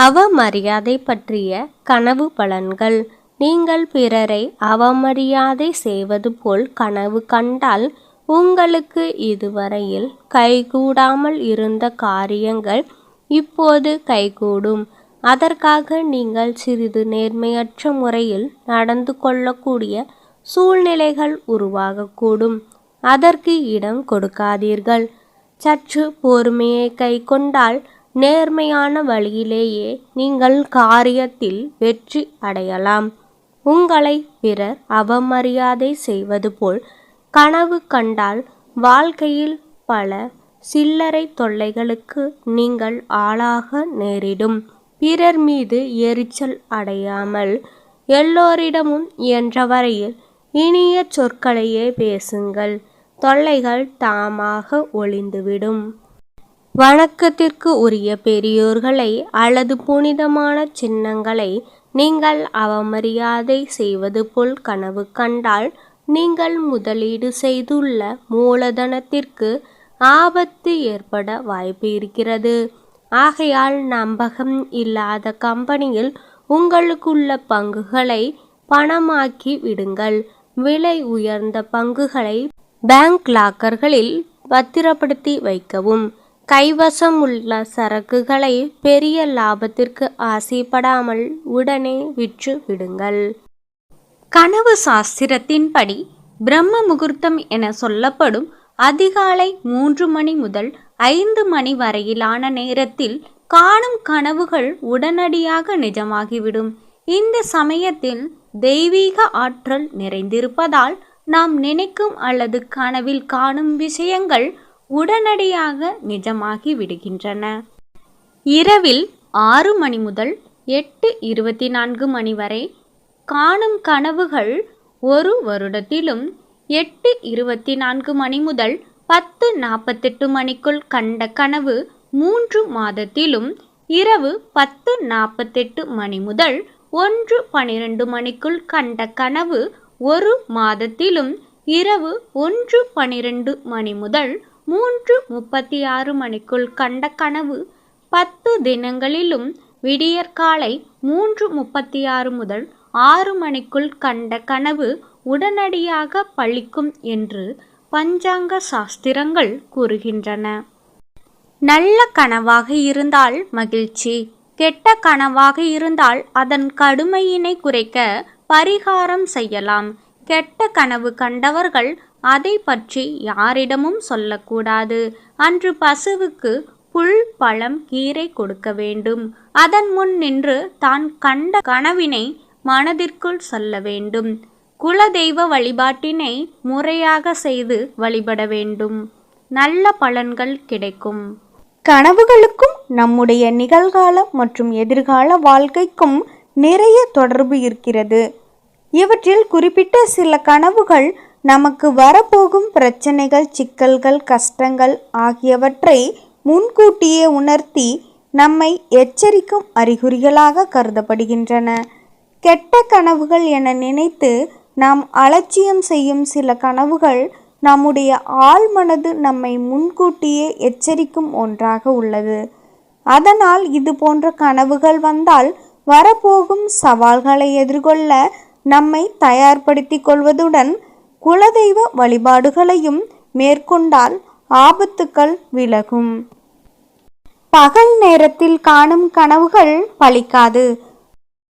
அவமரியாதை பற்றிய கனவு பலன்கள். நீங்கள் பிறரை அவமரியாதை செய்வது போல் கனவு கண்டால் உங்களுக்கு இதுவரையில் கைகூடாமல் இருந்த காரியங்கள் இப்போது கைகூடும். அதற்காக நீங்கள் சிறிது நேர்மையற்ற முறையில் நடந்து கொள்ளக்கூடிய சூழ்நிலைகள் உருவாகக்கூடும். அதற்கு இடம் கொடுக்காதீர்கள். சற்று பொறுமையை கைக்கொண்டால் நேர்மையான வழியிலேயே நீங்கள் காரியத்தில் வெற்றி அடையலாம். உங்களை பிறர் அவமரியாதை செய்வது போல் கனவு கண்டால் வாழ்க்கையில் பல சில்லறை தொல்லைகளுக்கு நீங்கள் ஆளாக நேரிடும். பிறர் மீது எரிச்சல் அடையாமல் எல்லோரிடமும் இயன்ற வரையில் இனிய சொற்களையே பேசுங்கள். தொல்லைகள் தாமாக ஒளிந்துவிடும். வணக்கத்திற்கு உரிய பெரியோர்களை அல்லது புனிதமான சின்னங்களை நீங்கள் அவமரியாதை செய்வது போல் கனவு கண்டால் நீங்கள் முதலீடு செய்துள்ள மூலதனத்திற்கு ஆபத்து ஏற்பட வாய்ப்பு இருக்கிறது. ஆகையால் நம்பகம் இல்லாத கம்பெனியில் உங்களுக்குள்ள பங்குகளை பணமாக்கி விடுங்கள். விலை உயர்ந்த பங்குகளை பேங்க் லாக்கர்களில் பத்திரப்படுத்தி வைக்கவும். கைவசம் உள்ள சரக்குகளை பெரிய லாபத்திற்கு ஆசைப்படாமல் உடனே விற்று விடுங்கள். கனவு சாஸ்திரத்தின்படி பிரம்ம முகூர்த்தம் என சொல்லப்படும் அதிகாலை 3 மணி முதல் 5 மணி வரையிலான நேரத்தில் காணும் கனவுகள் உடனடியாக நிஜமாகிவிடும். இந்த சமயத்தில் தெய்வீக ஆற்றல் நிறைந்திருப்பதால் நாம் நினைக்கும் அல்லது கனவில் காணும் விஷயங்கள் உடனடியாக நிஜமாகி விடுகின்றன. இரவில் 6 மணி முதல் 8:24 மணி வரை காணும் கனவுகள் 1 வருடத்திலும், 8:24 மணி முதல் 10:48 மணிக்குள் கண்ட கனவு 3 மாதத்திலும், இரவு 10:48 மணி முதல் 1:12 மணிக்குள் கண்ட கனவு 1 மாதத்திலும், இரவு 1:12 மணி முதல் 3:36 மணிக்குள் கண்ட கனவு 10 தினங்களிலும், விடியற்காலை 3:36 முதல் 6 மணிக்குள் கண்ட கனவு உடனடியாக பலிக்கும் என்று பஞ்சாங்க சாஸ்திரங்கள் கூறுகின்றன. நல்ல கனவாக இருந்தால் மகிழ்ச்சி, கெட்ட கனவாக இருந்தால் அதன் கடுமையினை குறைக்க பரிகாரம் செய்யலாம். கெட்ட கனவு கண்டவர்கள் அதை பற்றி யாரிடமும் சொல்லக்கூடாது. அன்று பசுவுக்கு புல், பழம், கீரை கொடுக்க வேண்டும். அதன் முன் நின்று தான் கண்ட கனவினை மனதிற்குள் சொல்ல வேண்டும். குலதெய்வ வழிபாட்டினை முறையாக செய்து வழிபட வேண்டும். நல்ல பலன்கள் கிடைக்கும். கனவுகளுக்கும் நம்முடைய நிகழ்கால மற்றும் எதிர்கால வாழ்க்கைக்கும் நிறைய தொடர்பு இருக்கிறது. இவற்றில் குறிப்பிட்ட சில கனவுகள் நமக்கு வரப்போகும் பிரச்சனைகள், சிக்கல்கள், கஷ்டங்கள் ஆகியவற்றை முன்கூட்டியே உணர்த்தி நம்மை எச்சரிக்கும் அறிகுறிகளாக கருதப்படுகின்றன. கெட்ட கனவுகள் என நினைத்து நாம் அலட்சியம் செய்யும் சில கனவுகள் நம்முடைய ஆழ்மனது நம்மை முன்கூட்டியே எச்சரிக்கும் ஒன்றாக உள்ளது. அதனால் இது போன்ற கனவுகள் வந்தால் வரப்போகும் சவால்களை எதிர்கொள்ள நம்மை தயார்படுத்திக் கொள்வதுடன் குலதெய்வ வழிபாடுகளையும் மேற்கொண்டால் ஆபத்துக்கள் விலகும். பகல் நேரத்தில் காணும் கனவுகள் பலிக்காது.